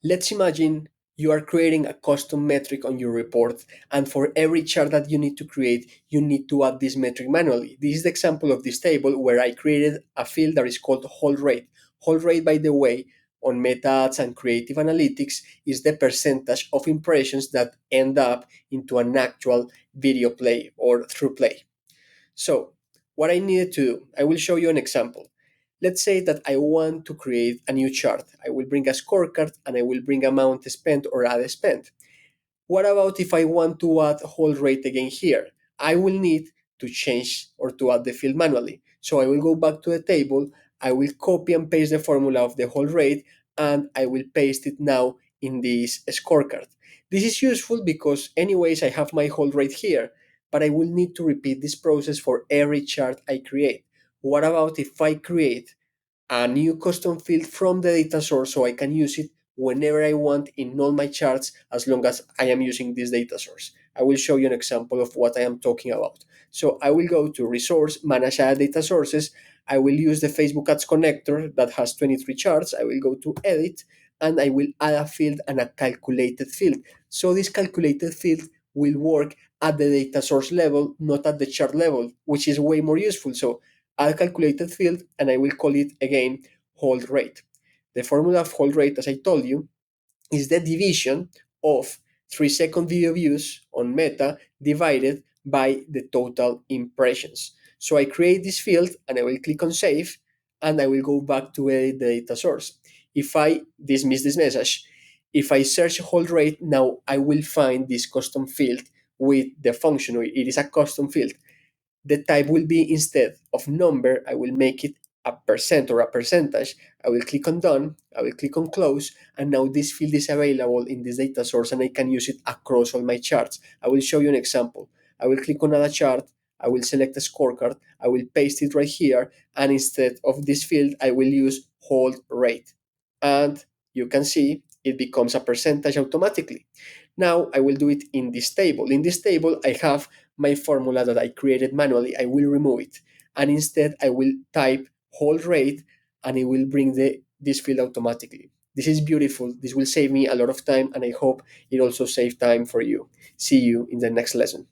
Let's imagine you are creating a custom metric on your report, and for every chart that you need to create, you need to add this metric manually. This is the example of this table where I created a field that is called hold rate. Hold rate, by the way, on Meta Ads and Creative Analytics is the percentage of impressions that end up into an actual video play or through play. So, what I needed to do, I will show you an example. Let's say that I want to create a new chart. I will bring a scorecard and I will bring amount spent or ad spent. What about if I want to add hold rate again here? I will need to change or to add the field manually. So I will go back to the table, I will copy and paste the formula of the hold rate, and I will paste it now in this scorecard. This is useful because anyways I have my hold rate here, but I will need to repeat this process for every chart I create. What about if I create a new custom field from the data source so I can use it whenever I want in all my charts as long as I am using this data source? I will show you an example of what I am talking about. So I will go to Resource, Manage Ad Data Sources. I will use the Facebook Ads connector that has 23 charts. I will go to Edit and I will add a field and a calculated field. So this calculated field will work at the data source level, not at the chart level, which is way more useful. So add calculated field and I will call it again hold rate. The formula of hold rate, as I told you, is the division of 3-second video views on Meta divided by the total impressions. So I create this field and I will click on save and I will go back to edit the data source. If I dismiss this message, if I search hold rate, now I will find this custom field with the function. It is a custom field. The type will be, instead of number, I will make it a percent or a percentage. I will click on done, I will click on close, and now this field is available in this data source and I can use it across all my charts. I will show you an example. I will click on another chart, I will select a scorecard, I will paste it right here, and instead of this field, I will use hold rate. And you can see it becomes a percentage automatically. Now I will do it in this table. In this table, I have my formula that I created manually. I will remove it. And instead, I will type hold rate and it will bring this field automatically. This is beautiful. This will save me a lot of time and I hope it also saves time for you. See you in the next lesson.